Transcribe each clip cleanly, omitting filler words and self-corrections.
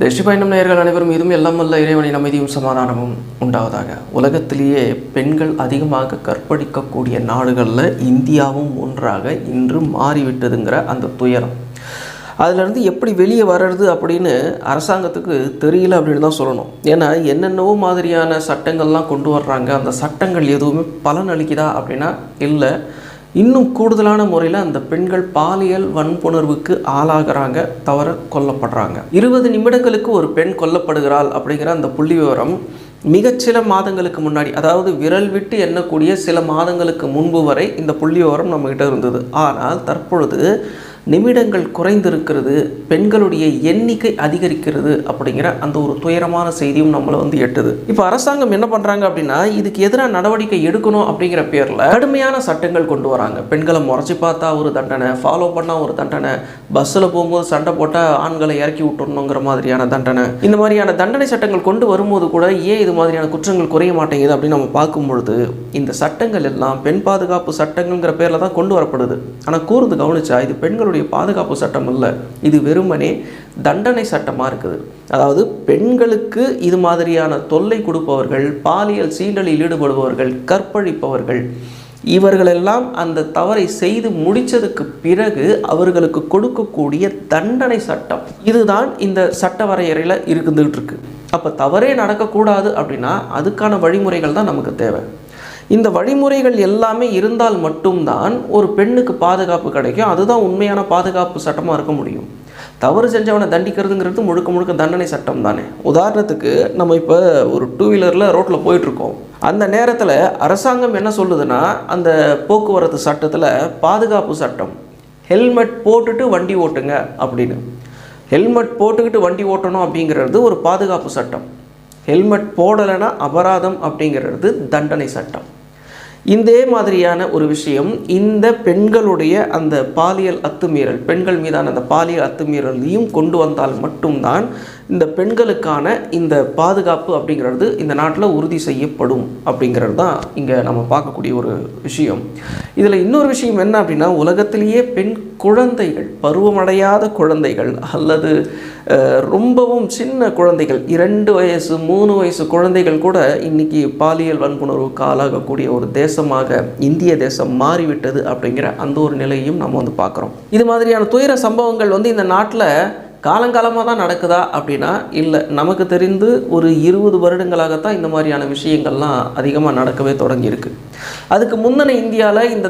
தேசிய பயணம் நேயர்கள் அனைவரும் மீதும் எல்லாம் வல்ல இறைவனின் அமைதியும் சமாதானமும் உண்டாவதாக. உலகத்திலேயே பெண்கள் அதிகமாக கற்பழிக்கக்கூடிய நாடுகளில் இந்தியாவும் ஒன்றாக இன்று மாறிவிட்டதுங்கிற அந்த துயரம், அதிலிருந்து எப்படி வெளியே வர்றது அப்படின்னு அரசாங்கத்துக்கு தெரியல அப்படின்னு தான் சொல்லணும். ஏன்னா என்னென்னவோ மாதிரியான சட்டங்கள்லாம் கொண்டு வர்றாங்க, அந்த சட்டங்கள் எதுவுமே பலன் அளிக்குதா அப்படின்னா இல்லை. இன்னும் கூடுதலான முறையில் அந்த பெண்கள் பாலியல் வன்புணர்வுக்கு ஆளாகிறாங்க, தவற கொல்லப்படுறாங்க. 20 நிமிடங்களுக்கு ஒரு பெண் கொல்லப்படுகிறாள் அப்படிங்கிற அந்த புள்ளி விவரம் மிகச்சில மாதங்களுக்கு முன்னாடி, அதாவது விரல் விட்டு எண்ணக்கூடிய சில மாதங்களுக்கு முன்பு வரை இந்த புள்ளி விவரம் நம்மகிட்ட இருந்தது. ஆனால் தற்பொழுது நிமிடங்கள் குறைந்திருக்கிறது, பெண்களுடைய எண்ணிக்கை அதிகரிக்கிறது அப்படிங்கிற அந்த ஒரு துயரமான செய்தியும் நம்மளை எட்டுது. இப்போ அரசாங்கம் என்ன பண்ணுறாங்க அப்படின்னா, இதுக்கு எதிராக நடவடிக்கை எடுக்கணும் அப்படிங்கிற பேரில் கடுமையான சட்டங்கள் கொண்டு வராங்க. பெண்களை முறைச்சி பார்த்தா ஒரு தண்டனை, ஃபாலோ பண்ணால் ஒரு தண்டனை, பஸ்ஸில் போகும்போது சண்டை போட்டால் ஆண்களை இறக்கி விட்டுறணுங்கிற மாதிரியான தண்டனை, இந்த மாதிரியான தண்டனை சட்டங்கள் கொண்டு வரும்போது கூட ஏன் இது மாதிரியான குற்றங்கள் குறைய மாட்டேங்குது அப்படின்னு நம்ம பார்க்கும்பொழுது, இந்த சட்டங்கள் எல்லாம் பெண் பாதுகாப்பு சட்டங்கள்ங்கிற பேரில் தான் கொண்டு வரப்படுது. ஆனால் கூர்ந்து கவனிச்சா இது பெண்களுடைய பாதுகாப்பு சட்டம் இல்லை, இது வெறுமனே தண்டனை சட்டமாக இருக்குது. அதாவது பெண்களுக்கு இது மாதிரியான தொல்லை கொடுப்பவர்கள், பாலியல் சீண்டலில் ஈடுபடுபவர்கள், கற்பழிப்பவர்கள், இவர்களெல்லாம் அந்த தவறை செய்து முடித்ததுக்கு பிறகு அவர்களுக்கு கொடுக்கக்கூடிய தண்டனை சட்டம், இதுதான் இந்த சட்ட வரையறையில் இருந்துகிட்டு இருக்கு. அப்போ தவறே நடக்கக்கூடாது அப்படின்னா அதுக்கான வழிமுறைகள் தான் நமக்கு தேவை. இந்த வழிமுறைகள் எல்லாமே இருந்தால் மட்டும்தான் ஒரு பெண்ணுக்கு பாதுகாப்பு கிடைக்கும். அதுதான் உண்மையான பாதுகாப்பு சட்டமாக இருக்க முடியும். தவறு செஞ்சவனை தண்டிக்கிறதுங்கிறது முழுக்க முழுக்க தண்டனை சட்டம் தானே. உதாரணத்துக்கு நம்ம இப்போ ஒரு 2 வீலரில் ரோட்டில் போயிட்டுருக்கோம். அந்த நேரத்தில் அரசாங்கம் என்ன சொல்லுதுன்னா, அந்த போக்குவரத்து சட்டத்தில் பாதுகாப்பு சட்டம், ஹெல்மெட் போட்டுட்டு வண்டி ஓட்டுங்க அப்படின்னு. ஹெல்மெட் போட்டுக்கிட்டு வண்டி ஓட்டணும் அப்படிங்கிறது ஒரு பாதுகாப்பு சட்டம். ஹெல்மெட் போடலைன்னா அபராதம் அப்படிங்கிறது தண்டனை சட்டம். இதே மாதிரியான ஒரு விஷயம் இந்த பெண்களுடைய அந்த பாலியல் அத்துமீறல், பெண்கள் மீதான அந்த பாலியல் அத்துமீறலையும் கொண்டு வந்தால் மட்டும்தான் இந்த பெண்களுக்கான இந்த பாதுகாப்பு அப்படிங்கிறது இந்த நாட்டில் உறுதி செய்யப்படும் அப்படிங்கிறது தான் இங்கே நம்ம பார்க்கக்கூடிய ஒரு விஷயம். இதில் இன்னொரு விஷயம் என்ன அப்படின்னா, உலகத்திலேயே பெண் குழந்தைகள், பருவமடையாத குழந்தைகள் அல்லது ரொம்பவும் சின்ன குழந்தைகள், 2 வயசு 3 வயசு குழந்தைகள் கூட இன்றைக்கி பாலியல் வன்புணர்வுக்கு ஆளாகக்கூடிய ஒரு தேசமாக இந்திய தேசம் மாறிவிட்டது அப்படிங்கிற அந்த ஒரு நிலையும் நம்ம பார்க்குறோம். இது மாதிரியான துயர சம்பவங்கள் இந்த நாட்டில் காலங்காலமாக தான் நடக்குதா அப்படின்னா இல்லை. நமக்கு தெரிந்து ஒரு 20 வருடங்களாகத்தான் இந்த மாதிரியான விஷயங்கள்லாம் அதிகமாக நடக்கவே தொடங்கியிருக்கு. அதுக்கு முந்தின இந்தியாவில் இந்த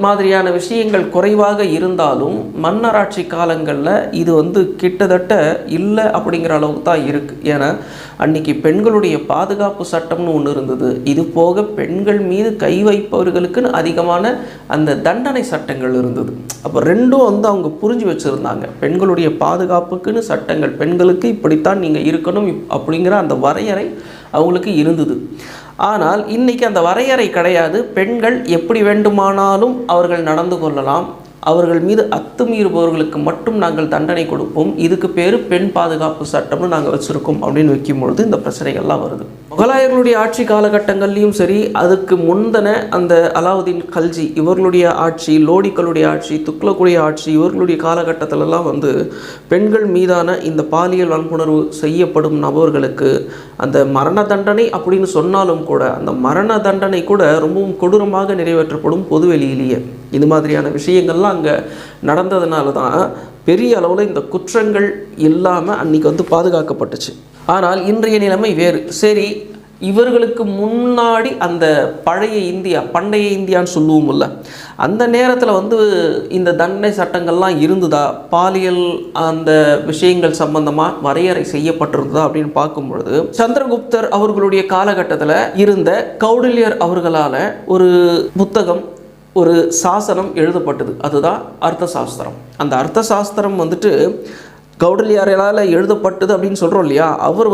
மாதிரியான விஷயங்கள் குறைவாக இருந்தாலும் மன்னராட்சி காலங்களில் இது கிட்டத்தட்ட இல்லை அப்படிங்கிற அளவுக்கு தான் இருக்குது. ஏன்னா அன்றைக்கி பெண்களுடைய பாதுகாப்பு சட்டம்னு ஒன்று இருந்தது. இது போக பெண்கள் மீது கை வைப்பவர்களுக்குன்னு அதிகமான அந்த தண்டனை சட்டங்கள் இருந்தது. அப்போ ரெண்டும் அவங்க புரிஞ்சு வச்சுருந்தாங்க. பெண்களுடைய பாதுகாப்புக்குன்னு சட்டங்கள், பெண்களுக்கு இப்படித்தான் நீங்கள் இருக்கணும் அப்படிங்கிற அந்த வரையறை அவங்களுக்கு இருந்தது. ஆனால் இன்றைக்கி அந்த வரையறை கிடையாது. பெண்கள் எப்படி வேண்டுமானாலும் அவர்கள் நடந்து கொள்ளலாம், அவர்கள் மீது அத்துமீறுபவர்களுக்கு மட்டும் நாங்கள் தண்டனை கொடுப்போம், இதுக்கு பேர் பெண் பாதுகாப்பு சட்டம்னு நாங்கள் வச்சுருக்கோம் அப்படின்னு வைக்கும்பொழுது இந்த பிரச்சனைகள்லாம் வருது. முகலாயர்களுடைய ஆட்சி காலகட்டங்கள்லையும் சரி, அதுக்கு முந்தின அந்த அலாவுதீன் கல்ஜி இவர்களுடைய ஆட்சி, லோடிகளுடைய ஆட்சி, துக்ளக்குடைய ஆட்சி, இவர்களுடைய காலகட்டத்திலலாம் பெண்கள் மீதான இந்த பாலியல் வன்புணர்வு செய்யப்படும் நபர்களுக்கு அந்த மரண தண்டனை அப்படின்னு சொன்னாலும் கூட அந்த மரண தண்டனை கூட ரொம்பவும் கொடூரமாக நிறைவேற்றப்படும் பொதுவெளியிலேயே. இது மாதிரியான விஷயங்கள்லாம் அங்கே நடந்ததுனால தான் பெரிய அளவில் இந்த குற்றங்கள் இல்லாமல் அன்றைக்கி பாதுகாக்கப்பட்டுச்சு. ஆனால் இன்றைய நிலைமை வேறு. சரி, இவர்களுக்கு முன்னாடி அந்த பழைய இந்தியா, பண்டைய இந்தியான்னு சொல்லுவோம்ல, அந்த நேரத்தில் இந்த தண்டனை சட்டங்கள்லாம் இருந்ததா, பாலியல் அந்த விஷயங்கள் சம்பந்தமாக வரையறை செய்யப்பட்டிருந்ததா அப்படின்னு பார்க்கும்பொழுது, சந்திரகுப்தர் அவர்களுடைய காலகட்டத்தில் இருந்த கௌடில்யர் அவர்களால் ஒரு புத்தகம், ஒரு சாசனம் எழுதப்பட்டது. அதுதான் அர்த்த சாஸ்திரம். அந்த அர்த்த சாஸ்திரம் கௌடில்யரால் எழுதப்பட்டது அப்படின்னு சொல்கிறோம் இல்லையா. அவர்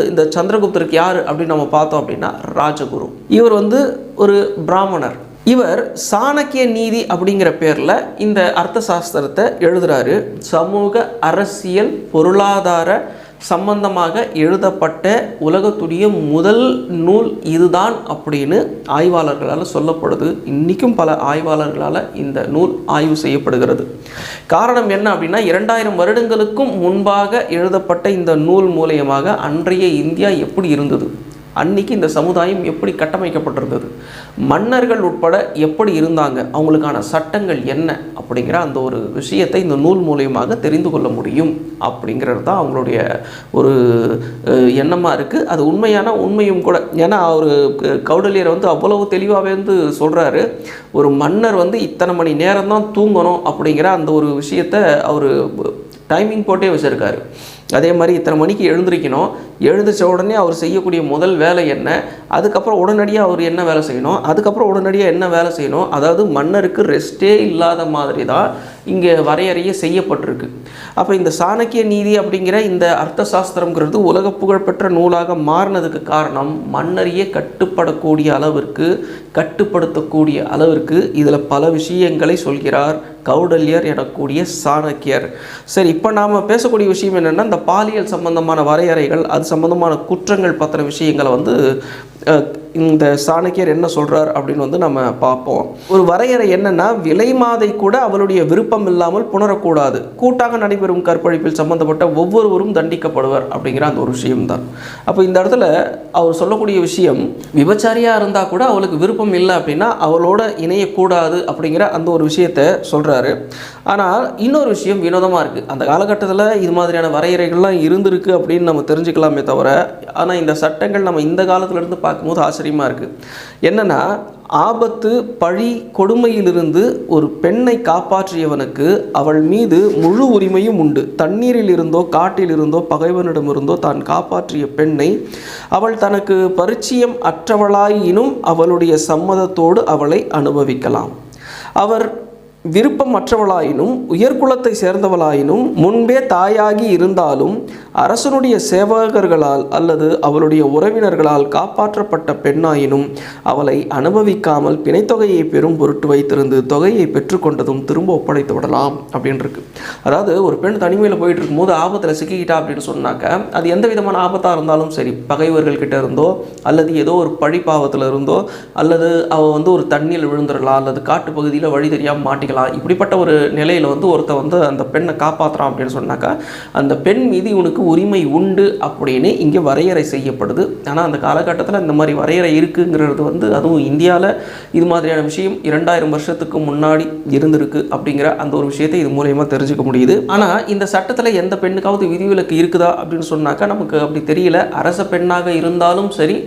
இந்த சந்திரகுப்தருக்கு யார் அப்படின்னு நம்ம பார்த்தோம் அப்படின்னா ராஜகுரு. இவர் ஒரு பிராமணர். இவர் சாணக்கிய நீதி அப்படிங்கிற பேரில் இந்த அர்த்த சாஸ்திரத்தை எழுதுகிறாரு. சமூக, அரசியல், பொருளாதார, சம்பந்தமாக எழுதப்பட்ட உலகத்துடைய முதல் நூல் இதுதான் அப்படின்னு ஆய்வாளர்களால் சொல்லப்படுது. இன்றைக்கும் பல ஆய்வாளர்களால் இந்த நூல் ஆய்வு செய்யப்படுகிறது. காரணம் என்ன அப்படின்னா, 2000 வருடங்களுக்கும் முன்பாக எழுதப்பட்ட இந்த நூல் மூலயமாக அன்றைய இந்தியா எப்படி இருந்தது, அன்றைக்கி இந்த சமுதாயம் எப்படி கட்டமைக்கப்பட்டிருந்தது, மன்னர்கள் உட்பட எப்படி இருந்தாங்க, அவங்களுக்கான சட்டங்கள் என்ன அப்படிங்கிற அந்த ஒரு விஷயத்தை இந்த நூல் மூலியமாக தெரிந்து கொள்ள முடியும் அப்படிங்கிறது தான் அவங்களுடைய ஒரு எண்ணமாக இருக்குது. அது உண்மையும் கூட. ஏன்னா அவர் கௌடல்யர் அவ்வளவு தெளிவாகவே சொல்கிறாரு, ஒரு மன்னர் இத்தனை மணி நேரம் தான் தூங்கணும் அப்படிங்கிற அந்த ஒரு விஷயத்தை அவர் டைமிங் போட்டே வச்சுருக்காரு. அதே மாதிரி இத்தனை மணிக்கு எழுந்திருக்கணும், எழுந்திரிச்ச உடனே அவர் செய்யக்கூடிய முதல் வேலை என்ன, அதுக்கப்புறம் உடனடியாக அவர் என்ன வேலை செய்யணும், அதுக்கப்புறம் உடனடியாக என்ன வேலை செய்யணும், அதாவது மன்னருக்கு ரெஸ்ட்டே இல்லாத மாதிரி தான் இங்கே வரையறையே செய்யப்பட்டிருக்கு. அப்போ இந்த சாணக்கிய நீதி அப்படிங்கிற இந்த அர்த்த சாஸ்திரங்கிறது உலக புகழ்பெற்ற நூலாக மாறினதுக்கு காரணம் மன்னரையே கட்டுப்படுத்தக்கூடிய அளவிற்கு இதில் பல விஷயங்களை சொல்கிறார் கௌடல்யர் எனக்கூடிய சாணக்கியர். சரி, இப்போ நாம் பேசக்கூடிய விஷயம் என்னென்னா, இந்த பாலியல் சம்பந்தமான வரையறைகள், அது சம்பந்தமான குற்றங்கள் பற்றின விஷயங்களை இந்த சாணக்கியர் என்ன சொல்கிறார் அப்படின்னு நம்ம பார்ப்போம். ஒரு வரையறை என்னென்னா, விலைமாதை கூட அவளுடைய விருப்பம் இல்லாமல் புணரக்கூடாது, கூட்டாக நடைபெறும் கற்பழிப்பில் சம்பந்தப்பட்ட ஒவ்வொருவரும் தண்டிக்கப்படுவர் அப்படிங்கிற அந்த ஒரு விஷயம்தான். அப்போ இந்த இடத்துல அவர் சொல்லக்கூடிய விஷயம், விபச்சாரியாக இருந்தால் கூட அவளுக்கு விருப்பம் இல்லை அப்படின்னா அவளோட இணையக்கூடாது அப்படிங்கிற அந்த ஒரு விஷயத்தை சொல்கிறாரு. ஆனால் இன்னொரு விஷயம் வினோதமாக இருக்குது. அந்த காலகட்டத்தில் இது மாதிரியான வரையறைகள்லாம் இருந்திருக்கு அப்படின்னு நம்ம தெரிஞ்சுக்கலாமே தவிர, ஆனால் இந்த சட்டங்கள் நம்ம இந்த காலத்திலேருந்து பார்க்கும்போது ஆச்சரியமாக இருக்குது. என்னென்னா, ஆபத்து, பழி, கொடுமையிலிருந்து ஒரு பெண்ணை காப்பாற்றியவனுக்கு அவள் மீது முழு உரிமையும் உண்டு. தண்ணீரில் இருந்தோ காட்டில் இருந்தோ பகைவனிடமிருந்தோ தான் காப்பாற்றிய பெண்ணை அவள் தனக்கு பரிச்சயம் அற்றவளாயினும் அவளுடைய சம்மதத்தோடு அவளை அனுபவிக்கலாம். அவர் விருப்பமற்றவளாயினும் உயர்குலத்தை சேர்ந்தவளாயினும் முன்பே தாயாகி இருந்தாலும் அரசனுடைய சேவகர்களால் அல்லது அவளுடைய உறவினர்களால் காப்பாற்றப்பட்ட பெண்ணாயினும் அவளை அனுபவிக்காமல் பிணைத்தொகையை பெறும் பொருட்டு வைத்திருந்து தொகையை பெற்றுக்கொண்டதும் திரும்ப ஒப்படைத்து விடலாம் அப்படின்னு இருக்கு. அதாவது ஒரு பெண் தனிமையில் போயிட்டு இருக்கும்போது ஆபத்தில் சிக்கிக்கிட்டா அப்படின்னு சொன்னாக்க, அது எந்த விதமான ஆபத்தாக இருந்தாலும் சரி, பகைவர்கள் கிட்ட இருந்தோ அல்லது ஏதோ ஒரு பழிப்பாவத்தில் இருந்தோ அல்லது அவள் ஒரு தண்ணியில் விழுந்துடலாம் அல்லது காட்டு பகுதியில் வழி தெரியாமல் மாட்டிக்கலாம். இப்படிப்பட்ட ஒரு நிலையில் ஒருத்த அந்த பெண்ணை காப்பாற்றுறான் அப்படின்னு சொன்னாக்கா, அந்த பெண் மீது இவனுக்கு உரிமை உண்டு அப்படின்னு இங்கே வரையறை செய்யப்படுது. ஆனால் அந்த காலகட்டத்தில் இந்த மாதிரி வரையறை இருக்குங்கிறது அதுவும் இந்தியாவில் இது மாதிரியான விஷயம் 2000 வருஷத்துக்கு முன்னாடி இருந்திருக்கு அப்படிங்கிற அந்த ஒரு விஷயத்தை இது மூலயமா தெரிஞ்சுக்க முடியுது. ஆனால் இந்த சட்டத்தில் எந்த பெண்ணுக்காவது விதிவிலக்கு இருக்குதா அப்படின்னு சொன்னாக்கா நமக்கு அப்படி தெரியல. அரச பெண்ணாக இருந்தாலும் சரி,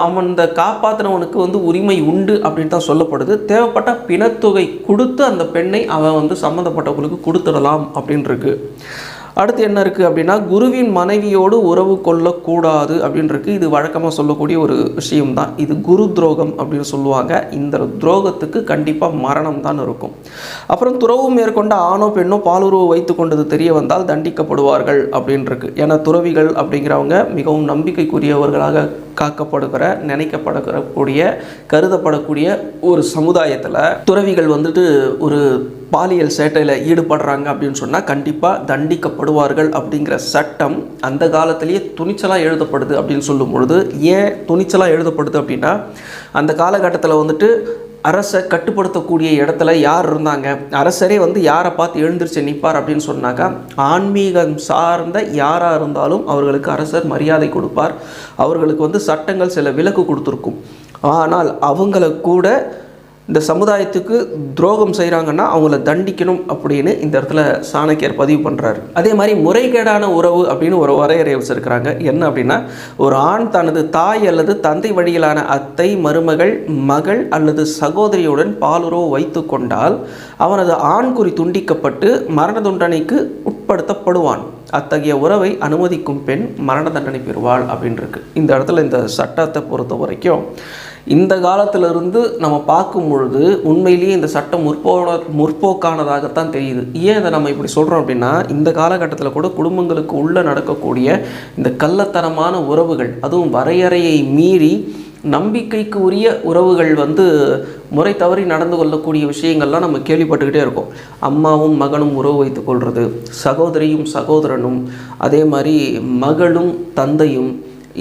அவன் இந்த காப்பாற்றினவனுக்கு உரிமை உண்டு அப்படின்னு தான் சொல்லப்படுது. தேவைப்பட்ட பிணத்தொகை கொடுத்து அந்த பெண்ணை அவன் சம்மந்தப்பட்டவங்களுக்கு கொடுத்துடலாம் அப்படின்னு இருக்கு. அடுத்து என்ன இருக்குது அப்படின்னா, குருவின் மனைவியோடு உறவு கொள்ளக்கூடாது அப்படின்னு இருக்கு. இது வழக்கமாக சொல்லக்கூடிய ஒரு விஷயம்தான். இது குரு துரோகம் அப்படின்னு சொல்லுவாங்க. இந்த துரோகத்துக்கு கண்டிப்பாக மரணம் தான் இருக்கும். அப்புறம் துறவு மேற்கொண்ட ஆணோ பெண்ணோ பாலுறவு வைத்து கொண்டது தெரிய வந்தால் தண்டிக்கப்படுவார்கள் அப்படின்னு இருக்கு. ஏன்னா துறவிகள் அப்படிங்கிறவங்க மிகவும் நம்பிக்கைக்குரியவர்களாக காக்கப்படுகிற, நினைக்கப்படக்கூடிய, கருதப்படக்கூடிய ஒரு சமுதாயத்தில் துறவிகள் ஒரு பாலியல் சேட்டையில் ஈடுபடுறாங்க அப்படின்னு சொன்னால் கண்டிப்பாக தண்டிக்கப்படுவார்கள் அப்படிங்கிற சட்டம் அந்த காலத்திலேயே துணிச்சலாக எழுதப்படுது அப்படின்னு சொல்லும் பொழுது, ஏன் துணிச்சலாக எழுதப்படுது அப்படின்னா, அந்த காலகட்டத்தில் அரசை கட்டுப்படுத்தக்கூடிய இடத்துல யார் இருந்தாங்க, அரசரே யாரை பார்த்து எழுந்திரிச்சு நிற்பார் அப்படின்னு சொன்னாக்கா, ஆன்மீகம் சார்ந்த யாராக இருந்தாலும் அவர்களுக்கு அரசர் மரியாதை கொடுப்பார். அவர்களுக்கு சட்டங்கள் சில விலக்கு கொடுத்துருக்கும். ஆனால் அவங்கள கூட இந்த சமுதாயத்துக்கு துரோகம் செய்கிறாங்கன்னா அவங்கள தண்டிக்கணும் அப்படின்னு இந்த இடத்துல சாணக்கியர் பதிவு பண்ணுறாரு. அதே மாதிரி முறைகேடான உறவு அப்படின்னு ஒரு வரையறை வச்சிருக்கிறாங்க. என்ன அப்படின்னா, ஒரு ஆண் தனது தாய் அல்லது தந்தை வழியிலான அத்தை, மருமகள், மகள் அல்லது சகோதரியுடன் பாலுறவு வைத்து கொண்டால் அவனது ஆண்குறி துண்டிக்கப்பட்டு மரண தண்டனைக்கு உட்படுத்தப்படுவான். அத்தகைய உறவை அனுமதிக்கும் பெண் மரண தண்டனை பெறுவாள் அப்படின்னு இருக்கு. இந்த இடத்துல இந்த சட்டத்தை பொறுத்த வரைக்கும் இந்த காலத்திலிருந்து நம்ம பார்க்கும் பொழுது உண்மையிலேயே இந்த சட்டம் முற்போக்கானதாகத்தான் தெரியுது. ஏன் இதை நம்ம இப்படி சொல்கிறோம் அப்படின்னா, இந்த காலகட்டத்தில் கூட குடும்பங்களுக்கு உள்ளே நடக்கக்கூடிய இந்த கள்ளத்தனமான உறவுகள், அதுவும் வரையறையை மீறி நம்பிக்கைக்கு உரிய உறவுகள் வந்து முறை தவறி நடந்து கொள்ளக்கூடிய விஷயங்கள்லாம் நம்ம கேள்விப்பட்டுக்கிட்டே இருக்கோம். அம்மாவும் மகனும் உறவு வைத்து கொள்வது, சகோதரியும் சகோதரனும், அதே மாதிரி மகளும் தந்தையும்,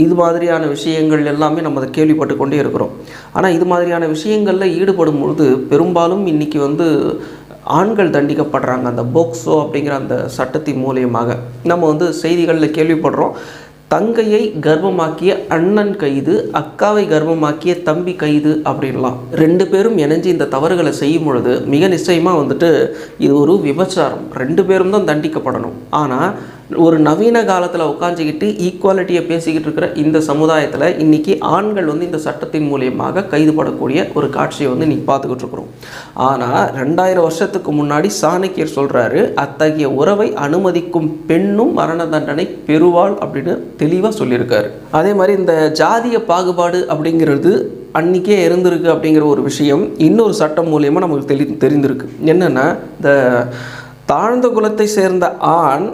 இது மாதிரியான விஷயங்கள் எல்லாமே நம்ம அதை கேள்விப்பட்டு கொண்டே இருக்கிறோம். ஆனால் இது மாதிரியான விஷயங்களில் ஈடுபடும் பொழுது பெரும்பாலும் இன்றைக்கி வந்து ஆண்கள் தண்டிக்கப்படுறாங்க. அந்த போக்சோ அப்படிங்கிற அந்த சட்டத்தின் மூலியமாக நம்ம வந்து செய்திகளில் கேள்விப்படுறோம். தங்கையை கர்ப்பமாக்கிய அண்ணன் கைது, அக்காவை கர்ப்பமாக்கிய தம்பி கைது அப்படின்லாம் 2 பேரும் இணைஞ்சு இந்த தவறுகளை செய்யும் பொழுது மிக நிச்சயமாக வந்துட்டு இது ஒரு விபச்சாரம். 2 பேரும் தான் தண்டிக்கப்படணும். ஆனால் ஒரு நவீன காலத்தில் உட்காந்துக்கிட்டு ஈக்குவாலிட்டியை பேசிக்கிட்டு இருக்கிற இந்த சமுதாயத்தில் இன்றைக்கி ஆண்கள் வந்து இந்த சட்டத்தின் மூலியமாக கைதுபடக்கூடிய ஒரு காட்சியை வந்து இன்றைக்கி பார்த்துக்கிட்டு இருக்கிறோம். ஆனால் 2000 வருஷத்துக்கு முன்னாடி சாணக்கியர் சொல்கிறாரு, அத்தகைய உறவை அனுமதிக்கும் பெண்ணும் மரண தண்டனை பெறுவாள் அப்படின்னு தெளிவாக சொல்லியிருக்காரு. அதே மாதிரி இந்த ஜாதிய பாகுபாடு அப்படிங்கிறது அன்றைக்கே இருந்திருக்கு அப்படிங்கிற ஒரு விஷயம் இன்னொரு சட்டம் மூலியமாக நமக்கு தெரிந்திருக்கு. என்னென்னா, இந்த தாழ்ந்த குலத்தை சேர்ந்த ஆண்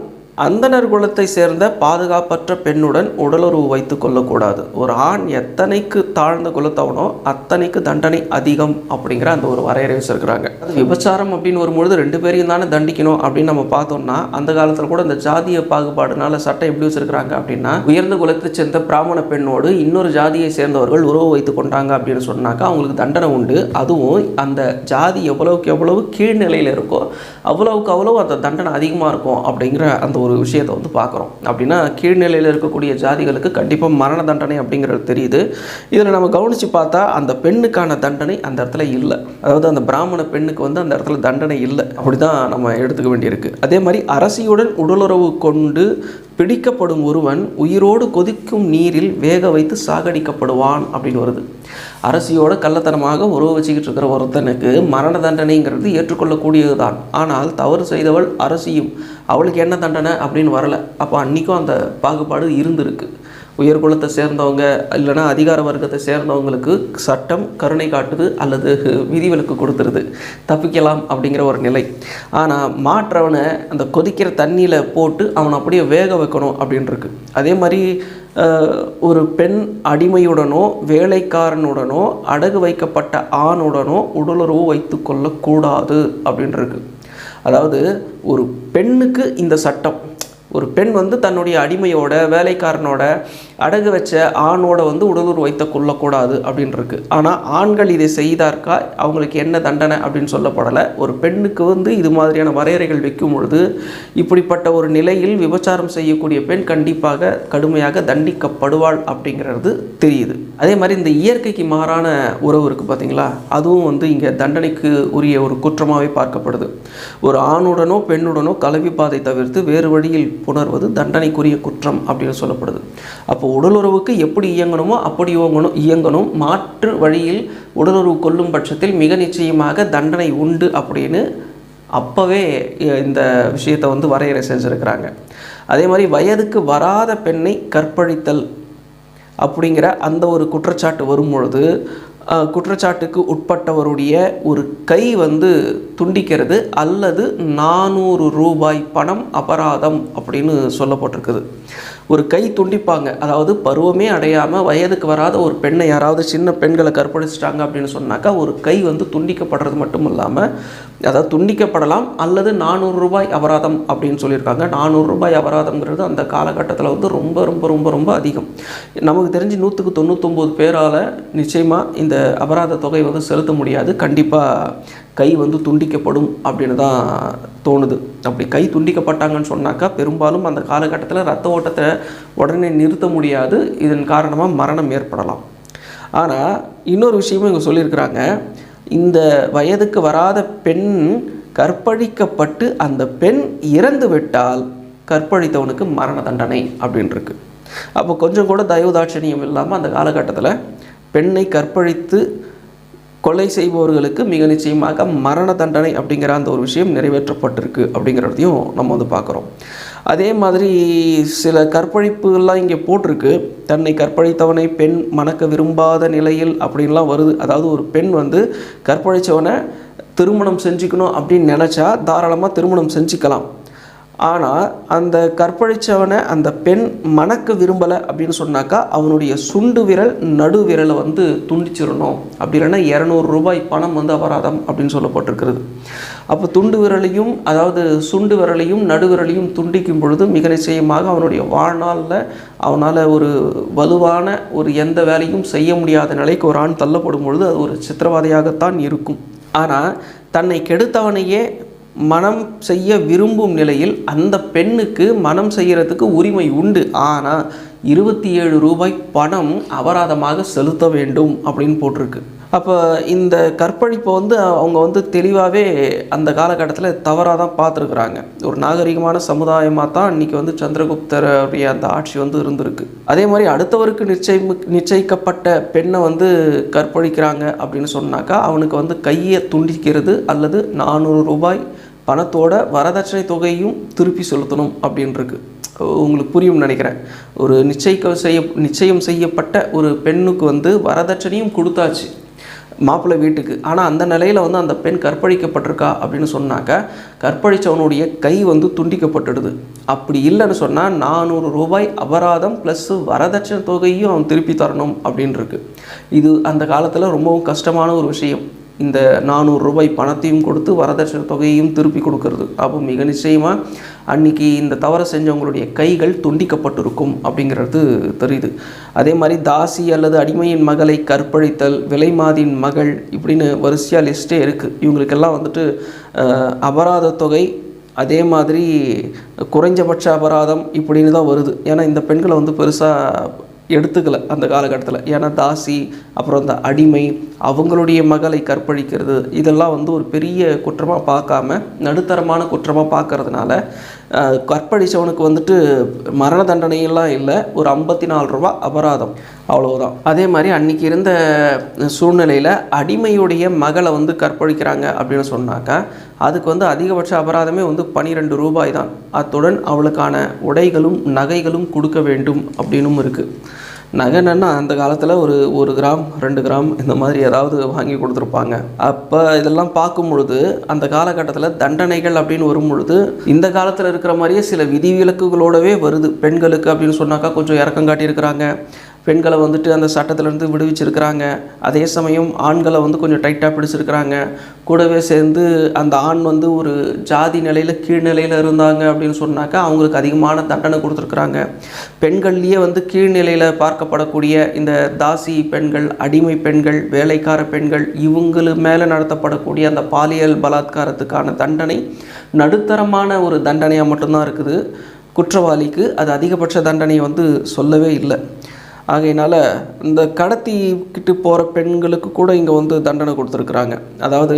அந்தனர் குலத்தை சேர்ந்த பாதுகாப்பற்ற பெண்ணுடன் உடலுறவு வைத்து கொள்ளக்கூடாது. ஒரு ஆண் எத்தனைக்கு தாழ்ந்த குலத்தவனோ அத்தனைக்கு தண்டனை அதிகம் அப்படிங்கிற அந்த ஒரு வரையறை வச்சிருக்கிறாங்க. அது விபச்சாரம் அப்படின்னு வரும்பொழுது 2 பேரையும் தானே தண்டிக்கணும் அப்படின்னு நம்ம பார்த்தோம்னா, அந்த காலத்தில் கூட இந்த ஜாதிய பாகுபாடுனால சட்டம் எப்படி வச்சிருக்கிறாங்க அப்படின்னா, உயர்ந்த குலத்தை சேர்ந்த பிராமண பெண்ணோடு இன்னொரு ஜாதியை சேர்ந்தவர்கள் உறவு வைத்து கொண்டாங்க அப்படின்னு சொன்னாக்கா அவங்களுக்கு தண்டனை உண்டு. அதுவும் அந்த ஜாதி எவ்வளவுக்கு எவ்வளவு கீழ்நிலையில் இருக்கோ அவ்வளவுக்கு அவ்வளவு அந்த தண்டனை அதிகமாக இருக்கும் அப்படிங்கிற அந்த ஒரு விஷயத்தை வந்து பார்க்குறோம். அப்படின்னா கீழ்நிலையில் இருக்கக்கூடிய ஜாதிகளுக்கு கண்டிப்பாக மரண தண்டனை அப்படிங்கிறது தெரியுது. இதில் நம்ம கவனித்து பார்த்தா அந்த பெண்ணுக்கான தண்டனை அந்த இடத்துல இல்லை. அதாவது அந்த பிராமண பெண்ணுக்கு வந்து அந்த இடத்துல தண்டனை இல்லை. அப்படி தான் நம்ம எடுத்துக்க வேண்டியிருக்கு. அதே மாதிரி அரசியுடன் உடலுறவு கொண்டு பிடிக்கப்படும் ஒருவன் உயிரோடு கொதிக்கும் நீரில் வேக வைத்து சாகடிக்கப்படுவான் அப்படின்னு வருது. அரசியோட கள்ளத்தனமாக உறவு வச்சுக்கிட்டு இருக்கிற ஒருத்தனுக்கு மரண தண்டனைங்கிறது ஏற்றுக்கொள்ளக்கூடியது தான். ஆனால் தவறு செய்தவள் அரசியும், அவளுக்கு என்ன தண்டனை அப்படின்னு வரலை. அப்போ அன்றைக்கும் அந்த பாகுபாடு இருந்திருக்கு. உயர் குலத்தை சேர்ந்தவங்க இல்லைனா அதிகார வர்க்கத்தை சேர்ந்தவங்களுக்கு சட்டம் கருணை காட்டுது அல்லது விதிவிலக்கு கொடுத்துருது, தப்பிக்கலாம் அப்படிங்கிற ஒரு நிலை. ஆனால் மாற்றவனை அந்த கொதிக்கிற தண்ணியில் போட்டு அவனை அப்படியே வேக வைக்கணும் அப்படின்ருக்கு. அதே மாதிரி ஒரு பெண் அடிமையுடனோ வேலைக்காரனுடனோ அடகு வைக்கப்பட்ட ஆணுடனோ உடலுறவு வைத்து கொள்ளக்கூடாது அப்படின்ருக்கு. அதாவது ஒரு பெண்ணுக்கு இந்த சட்டம், ஒரு பெண் வந்து தன்னுடைய அடிமையோட வேலைக்காரனோட அடகு வச்ச ஆணோட வந்து உடலுறவு வைத்து கொள்ளக்கூடாது அப்படின்னு இருக்கு. ஆனால் ஆண்கள் இதை செய்தார்க்கா அவங்களுக்கு என்ன தண்டனை அப்படின்னு சொல்லப்படலை. ஒரு பெண்ணுக்கு வந்து இது மாதிரியான வரையறைகள் வைக்கும் பொழுது இப்படிப்பட்ட ஒரு நிலையில் விபச்சாரம் செய்யக்கூடிய பெண் கண்டிப்பாக கடுமையாக தண்டிக்கப்படுவாள் அப்படிங்கிறது தெரியுது. அதே மாதிரி இந்த இயற்கைக்கு மாறான உறவு இருக்குது பார்த்தீங்களா, அதுவும் வந்து இங்கே தண்டனைக்கு உரிய ஒரு குற்றமாகவே பார்க்கப்படுது. ஒரு ஆணுடனோ பெண்ணுடனோ கலவி பாதை தவிர்த்து வேறு வழியில் புணர்வது தண்டனைக்குரிய குற்றம் அப்படின்னு சொல்லப்படுது. அப்போ உடலுறவுக்கு எப்படி இயங்கணுமோ அப்படி இயங்கணும். மாற்று வழியில் உடலுறவு கொள்ளும் பட்சத்தில் மிக நிச்சயமாக தண்டனை உண்டு அப்படின்னு அப்போவே இந்த விஷயத்தை வந்து வரையறை செஞ்சுருக்கிறாங்க. அதே மாதிரி வயதுக்கு வராத பெண்ணை கற்பழித்தல் அப்படிங்கிற அந்த ஒரு குற்றச்சாட்டு வரும்பொழுது குற்றச்சாட்டுக்கு உட்பட்டவருடைய ஒரு கை வந்து துண்டிக்கிறது அல்லது 400 ரூபாய் பணம் அபராதம் அப்படின்னு சொல்லப்பட்டிருக்குது. ஒரு கை துண்டிப்பாங்க. அதாவது பருவமே அடையாமல் வயதுக்கு வராத ஒரு பெண்ணை யாராவது சின்ன பெண்களை கற்பழிச்சிட்டாங்க அப்படின்னு சொன்னாக்கா ஒரு கை வந்து துண்டிக்கப்படுறது மட்டும் இல்லாமல், அதாவது துண்டிக்கப்படலாம் அல்லது 400 ரூபாய் அபராதம் அப்படின்னு சொல்லியிருக்காங்க. 400 ரூபாய் அபராதம்ங்கிறது அந்த காலகட்டத்தில் வந்து ரொம்ப ரொம்ப ரொம்ப ரொம்ப அதிகம். நமக்கு தெரிஞ்சு 100க்கு 99 பேரால் நிச்சயமாக இந்த அபராத தொகை வந்து செலுத்த முடியாது. கண்டிப்பாக கை வந்து துண்டிக்கப்படும் அப்படின்னு தான் தோணுது. அப்படி கை துண்டிக்கப்பட்டாங்கன்னு சொன்னாக்கா பெரும்பாலும் அந்த காலகட்டத்தில் இரத்த ஓட்டத்தை உடனே நிறுத்த முடியாது. இதன் காரணமாக மரணம் ஏற்படலாம். ஆனால் இன்னொரு விஷயமும் இங்கே சொல்லியிருக்கிறாங்க, இந்த வயதுக்கு வராத பெண் கற்பழிக்கப்பட்டு அந்த பெண் இறந்து விட்டால் கற்பழித்தவனுக்கு மரண தண்டனை அப்படின்ருக்கு. அப்போ கொஞ்சம் கூட தயவுதாட்சணியம் இல்லாமல் அந்த காலகட்டத்தில் பெண்ணை கற்பழித்து கொலை செய்பவர்களுக்கு மிக நிச்சயமாக மரண தண்டனை அப்படிங்கிற அந்த ஒரு விஷயம் நிறைவேற்றப்பட்டிருக்கு அப்படிங்கிறதையும் நம்ம வந்து பார்க்குறோம். அதே மாதிரி சில கற்பழிப்புகள்லாம் இங்கே போட்டிருக்கு. தன்னை கற்பழித்தவனை பெண் மணக்க விரும்பாத நிலையில் அப்படின்லாம் வருது. அதாவது ஒரு பெண் வந்து கற்பழித்தவனை திருமணம் செஞ்சுக்கணும் அப்படின்னு நினச்சா தாராளமாக திருமணம் செஞ்சுக்கலாம். ஆனால் அந்த கற்பழித்தவனை அந்த பெண் மணக்க விரும்பலை அப்படின்னு சொன்னாக்கா அவனுடைய சுண்டு விரல் நடு விரலை வந்து துண்டிச்சிடணும், அப்படி இல்லைன்னா 200 ரூபாய் பணம் வந்து அபராதம் அப்படின்னு சொல்லப்பட்டிருக்கிறது. அப்போ துண்டு விரலையும் அதாவது சுண்டு விரலையும் நடு விரலையும் துண்டிக்கும் பொழுது மிக நிச்சயமாக அவனுடைய வாழ்நாளில் அவனால் ஒரு வலுவான ஒரு எந்த வேலையும் செய்ய முடியாத நிலைக்கு ஒரு ஆண் தள்ளப்படும் பொழுது அது ஒரு சித்திரவதையாகத்தான் இருக்கும். ஆனால் தன்னை கெடுத்தவனையே மனம் செய்ய விரும்பும் நிலையில் அந்த பெண்ணுக்கு மனம் செய்கிறதுக்கு உரிமை உண்டு. ஆனால் 27 ரூபாய் பணம் அபராதமாக செலுத்த வேண்டும் அப்படின்னு போட்டிருக்கு. அப்போ இந்த கற்பழிப்பை வந்து அவங்க வந்து தெளிவாகவே அந்த காலகட்டத்தில் தவறாக தான் பார்த்துருக்குறாங்க. ஒரு நாகரிகமான சமுதாயமாக தான் இன்றைக்கி வந்து சந்திரகுப்தருடைய அந்த ஆட்சி வந்து இருந்திருக்கு. அதே மாதிரி அடுத்தவருக்கு நிச்சயிக்கப்பட்ட பெண்ணை வந்து கற்பழிக்கிறாங்க அப்படின்னு சொன்னாக்கா அவனுக்கு வந்து கையை துண்டிக்கிறது அல்லது 400 ரூபாய் பணத்தோட வரதட்சணை தொகையும் திருப்பி செலுத்தணும் அப்படின்ருக்கு. உங்களுக்கு புரியும் நினைக்கிறேன். ஒரு நிச்சயம் செய்யப்பட்ட ஒரு பெண்ணுக்கு வந்து வரதட்சணையும் கொடுத்தாச்சு மாப்பிள்ளை வீட்டுக்கு. ஆனால் அந்த நிலையில் வந்து அந்த பெண் கற்பழிக்கப்பட்டிருக்கா அப்படின்னு சொன்னாக்க கற்பழித்தவனுடைய கை வந்து துண்டிக்கப்பட்டுடுது. அப்படி இல்லைன்னு சொன்னால் 400 ரூபாய் அபராதம் ப்ளஸ் வரதட்சணை தொகையும் அவன் திருப்பி தரணும் அப்படின்ருக்கு. இது அந்த காலத்தில் ரொம்பவும் கஷ்டமான ஒரு விஷயம். இந்த 400 ரூபாய் பணத்தையும் கொடுத்து வரதட்சணை தொகையையும் திருப்பி கொடுக்கறது. அப்போ மிக நிச்சயமாக அன்றைக்கி இந்த தவறை செஞ்சவங்களுடைய கைகள் துண்டிக்கப்பட்டிருக்கும் அப்படிங்கிறது தெரியுது. அதே மாதிரி தாசி அல்லது அடிமையின் மகளை கற்பழித்தல், விலைமாதின் மகள் இப்படின்னு வரிசையாக லிஸ்ட்டே இருக்குது. இவங்களுக்கெல்லாம் வந்துட்டு அபராத தொகை அதே மாதிரி குறைஞ்சபட்ச அபராதம் இப்படின்னு தான் வருது. ஏன்னா இந்த பெண்களை வந்து பெருசாக எடுத்துக்கல அந்த காலகட்டத்தில். ஏன்னா தாசி அப்புறம் அந்த அடிமை அவங்களுடைய மகளை கற்பழிக்கிறது இதெல்லாம் வந்து ஒரு பெரிய குற்றமாக பார்க்காம நடுத்தரமான குற்றமாக பார்க்கறதுனால கற்பழித்தவனுக்கு வந்துட்டு மரண தண்டனையெல்லாம் இல்லை, ஒரு 54 ரூபா அபராதம், அவ்வளவுதான். அதே மாதிரி அன்றைக்கி இருந்த சூழ்நிலையில் அடிமையுடைய மகளை வந்து கற்பழிக்கிறாங்க அப்படின்னு சொன்னாக்கா அதுக்கு வந்து அதிகபட்ச அபராதமே வந்து 12 ரூபாய் தான். அத்துடன் அவளுக்கான உடைகளும் நகைகளும் கொடுக்க வேண்டும் அப்படின்னும் இருக்குது. நகைன்னா அந்த காலத்தில் ஒரு கிராம் 2 கிராம் இந்த மாதிரி ஏதாவது வாங்கி கொடுத்துருப்பாங்க. அப்போ இதெல்லாம் பார்க்கும் பொழுது அந்த காலகட்டத்தில் தண்டனைகள் அப்படின்னு வரும் பொழுது இந்த காலத்தில் இருக்கிற மாதிரியே சில விதிவிலக்குகளோடவே வருது. பெண்களுக்கு அப்படின்னு சொன்னாக்கா கொஞ்சம் இறக்கம் காட்டியிருக்கிறாங்க, பெண்களை வந்துட்டு அந்த சட்டத்திலேருந்து விடுவிச்சிருக்கிறாங்க. அதே சமயம் ஆண்களை வந்து கொஞ்சம் டைட்டாக பிடிச்சிருக்கிறாங்க. கூடவே சேர்ந்து அந்த ஆண் வந்து ஒரு ஜாதி நிலையில் கீழ்நிலையில் இருந்தாங்க அப்படின்னு சொன்னாக்கா அவங்களுக்கு அதிகமான தண்டனை கொடுத்துருக்குறாங்க. பெண்கள்லேயே வந்து கீழ்நிலையில் பார்க்கப்படக்கூடிய இந்த தாசி பெண்கள், அடிமை பெண்கள், வேலைக்கார பெண்கள் இவங்களு மேலே நடத்தப்படக்கூடிய அந்த பாலியல் பலாத்காரத்துக்கான தண்டனை நடுத்தரமான ஒரு தண்டனையாக மட்டும்தான் இருக்குது. குற்றவாளிக்கு அது அதிகபட்ச தண்டனையை வந்து சொல்லவே இல்லை. ஆகையினால் இந்த கடத்திக்கிட்டு போகிற பெண்களுக்கு கூட இங்கே வந்து தண்டனை கொடுத்துருக்குறாங்க. அதாவது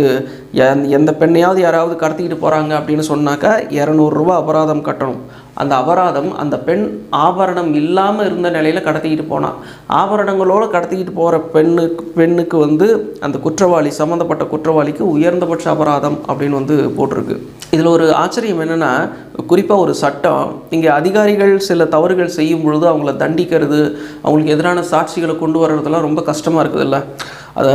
எந்த பெண்ணையாவது யாராவது கடத்திக்கிட்டு போகிறாங்க அப்படின்னு சொன்னாக்கா 200 ரூபா அபராதம் கட்டணும். அந்த அபராதம் அந்த பெண் ஆபரணம் இல்லாமல் இருந்த நிலையில் கடத்திக்கிட்டு போனான். ஆபரணங்களோடு கடத்திக்கிட்டு போகிற பெண்ணுக்கு வந்து அந்த குற்றவாளி சம்மந்தப்பட்ட குற்றவாளிக்கு உயர்ந்தபட்ச அபராதம் அப்படின்னு வந்து போட்டிருக்கு. இதில் ஒரு ஆச்சரியம் என்னென்னா, குறிப்பாக ஒரு சட்டம் இங்கே அதிகாரிகள் சில தவறுகள் செய்யும் பொழுது அவங்கள தண்டிக்கிறது, அவங்களுக்கு எதிரான சாட்சிகளை கொண்டு வர்றதெல்லாம் ரொம்ப கஷ்டமாக இருக்குதுல்ல. அதை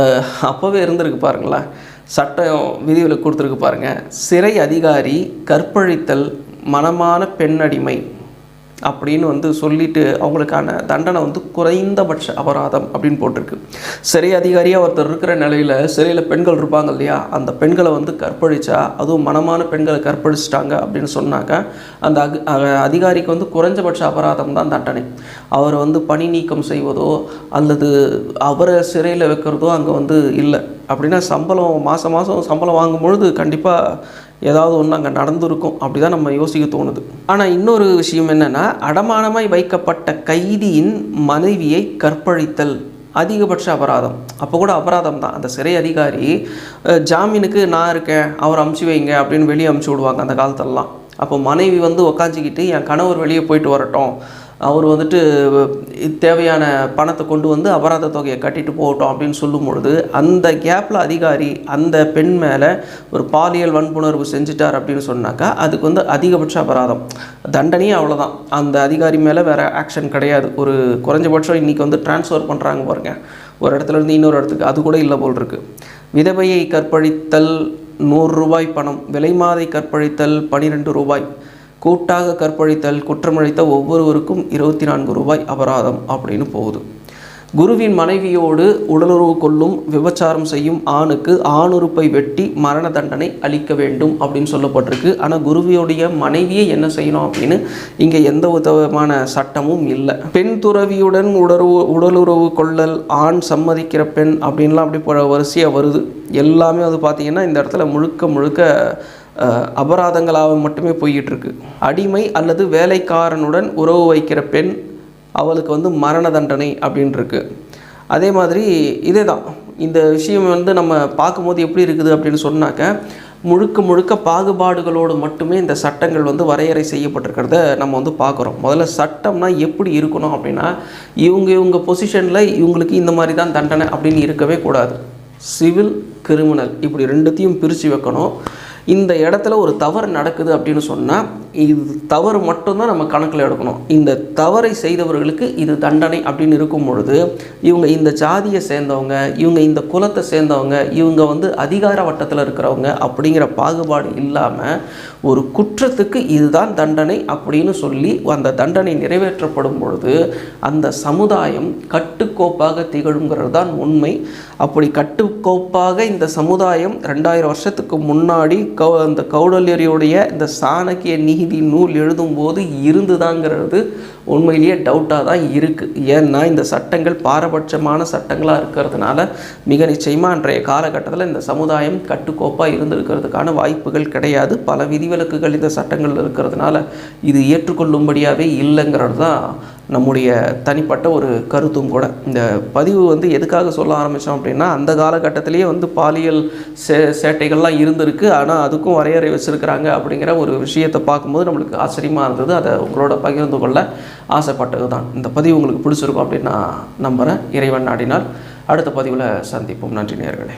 அப்போவே இருந்திருக்கு பாருங்களேன். சட்டம் விதிவிலக்கு கொடுத்துருக்கு பாருங்கள். சிறை அதிகாரி கற்பழித்தல் மனமான பெண்ணடிமை அப்படின்னு வந்து சொல்லிட்டு அவங்களுக்கான தண்டனை வந்து குறைந்தபட்ச அபராதம் அப்படின்னு போட்டிருக்கு. சிறை அதிகாரியாக ஒருத்தர் இருக்கிற நிலையில் சிறையில் பெண்கள் இருப்பாங்க இல்லையா, அந்த பெண்களை வந்து கற்பழிச்சா, அதுவும் மனமான பெண்களை கற்பழிச்சிட்டாங்க அப்படின்னு சொன்னாக்க அந்த அதிகாரிக்கு வந்து குறைஞ்சபட்ச அபராதம் தான் தண்டனை. அவரை வந்து பணி நீக்கம் செய்வதோ அல்லது அவரை சிறையில் வைக்கிறதோ அங்கே வந்து இல்லை. அப்படின்னா சம்பளம் மாதம் சம்பளம் வாங்கும்பொழுது கண்டிப்பாக ஏதாவது ஒன்று அங்கே நடந்திருக்கும். அப்படி தான் நம்ம யோசிக்க தோணுது. ஆனால் இன்னொரு விஷயம் என்னென்னா, அடமானமாய் வைக்கப்பட்ட கைதியின் மனைவியை கற்பழித்தல் அதிகபட்ச அபராதம். அப்போ கூட அபராதம் தான். அந்த சிறை அதிகாரி ஜாமீனுக்கு நான் இருக்கேன், அவர் அமுச்சு வைங்க அப்படின்னு வெளியே அமுச்சு விடுவாங்க அந்த காலத்திலலாம். அப்போ மனைவி வந்து உக்காஞ்சிக்கிட்டு என் கணவர் வெளியே போயிட்டு வரட்டும், அவர் வந்துட்டு தேவையான பணத்தை கொண்டு வந்து அபராத தொகையை கட்டிட்டு போகட்டும் அப்படின்னு சொல்லும் பொழுது அந்த கேப்பில் அதிகாரி அந்த பெண் மேலே ஒரு பாலியல் வன்புணர்வு செஞ்சிட்டார் அப்படின்னு சொன்னாக்கா அதுக்கு வந்து அதிகபட்ச அபராதம் தண்டனையே அவ்வளோதான். அந்த அதிகாரி மேலே வேறு ஆக்ஷன் கிடையாது. ஒரு குறைஞ்சபட்சம் இன்றைக்கி வந்து டிரான்ஸ்ஃபர் பண்ணுறாங்க பாருங்கள் ஒரு இடத்துலேருந்து இன்னொரு இடத்துக்கு, அது கூட இல்லை போல் இருக்குது. விதவையை கற்பழித்தல் 100 ரூபாய் பணம், விலைமாதை கற்பழித்தல் 12 ரூபாய், கூட்டாக கற்பழித்தல் குற்றமளித்த ஒவ்வொருவருக்கும் 24 ரூபாய் அபராதம் அப்படின்னு போகுது. குருவின் மனைவியோடு உடலுறவு கொள்ளும் விபச்சாரம் செய்யும் ஆணுக்கு ஆணுறுப்பை வெட்டி மரண தண்டனை அளிக்க வேண்டும் அப்படின்னு சொல்லப்பட்டிருக்கு. ஆனால் குருவியோடைய மனைவியை என்ன செய்யணும் அப்படின்னு இங்கே எந்த விதமான சட்டமும் இல்லை. பெண் துறவியுடன் உடலுறவு கொள்ளல், ஆண் சம்மதிக்கிற பெண் அப்படின்லாம் அப்படி வரிசையாக வருது. எல்லாமே அது பார்த்திங்கன்னா இந்த இடத்துல முழுக்க அபராதங்களாக மட்டுமே போய்கிட்டு இருக்கு. அடிமை அல்லது வேலைக்காரனுடன் உறவு வைக்கிற பெண், அவளுக்கு மரண தண்டனை அப்படின்ட்டுருக்கு. அதே மாதிரி இதே தான் இந்த விஷயம் நம்ம பார்க்கும்போது எப்படி இருக்குது அப்படின்னு சொன்னாக்க, முழுக்க பாகுபாடுகளோடு மட்டுமே இந்த சட்டங்கள் வரையறை செய்யப்பட்டிருக்கிறத நம்ம பார்க்குறோம். முதல்ல சட்டம்னா எப்படி இருக்கணும் அப்படின்னா, இவங்க பொசிஷனில் இவங்களுக்கு இந்த மாதிரி தான் தண்டனை அப்படின்னு இருக்கவே கூடாது. சிவில், கிரிமினல் இப்படி ரெண்டுத்தையும் பிரித்து வைக்கணும். இந்த இடத்துல ஒரு தவறு நடக்குது அப்படின்னு சொன்னால் இது தவறு மட்டும்தான் நம்ம கணக்கில் எடுக்கணும். இந்த தவறை செய்தவர்களுக்கு இது தண்டனை அப்படின்னு இருக்கும் பொழுது, இவங்க இந்த ஜாதியை சேர்ந்தவங்க, இவங்க இந்த குலத்தை சேர்ந்தவங்க, இவங்க அதிகார வட்டத்தில் இருக்கிறவங்க அப்படிங்கிற பாகுபாடு இல்லாமல் ஒரு குற்றத்துக்கு இதுதான் தண்டனை அப்படின்னு சொல்லி அந்த தண்டனை நிறைவேற்றப்படும் பொழுது அந்த சமுதாயம் கட்டுக்கோப்பாக திகழுங்கிறது தான் உண்மை. அப்படி கட்டுக்கோப்பாக இந்த சமுதாயம் 2000 வருஷத்துக்கு முன்னாடி அந்த கௌடல்யருடைய இந்த சாணக்கிய நீதி நூல் எழுதும்போது இருந்துதாங்கிறது உண்மையிலேயே டவுட்டாக தான் இருக்குது. ஏன்னா இந்த சட்டங்கள் பாரபட்சமான சட்டங்களாக இருக்கிறதுனால மிக நிச்சயமாக அன்றைய காலகட்டத்தில் இந்த சமுதாயம் கட்டுக்கோப்பாக இருந்திருக்கிறதுக்கான வாய்ப்புகள் கிடையாது. பல விதிவிலக்குகள் இந்த சட்டங்கள் இருக்கிறதுனால இது ஏற்றுக்கொள்ளும்படியாகவே இல்லைங்கிறது தான் நம்முடைய தனிப்பட்ட ஒரு கருத்தும் கூட. இந்த பதிவு எதுக்காக சொல்ல ஆரம்பித்தோம் அப்படின்னா, அந்த காலகட்டத்திலேயே பாலியல் சேட்டைகள்லாம் இருந்திருக்கு. ஆனால் அதுக்கும் வரையறை வச்சுருக்கிறாங்க அப்படிங்கிற ஒரு விஷயத்தை பார்க்கும்போது நம்மளுக்கு ஆச்சரியமாக இருந்தது. அதை உங்களோட பகிர்ந்து கொள்ள ஆசைப்பட்டது தான். இந்த பதிவு உங்களுக்கு பிடிச்சிருக்கும் அப்படின்னு நான் நம்புகிறேன். இறைவன் நாடினால் அடுத்த பதிவில் சந்திப்போம். நன்றி நேயர்களே.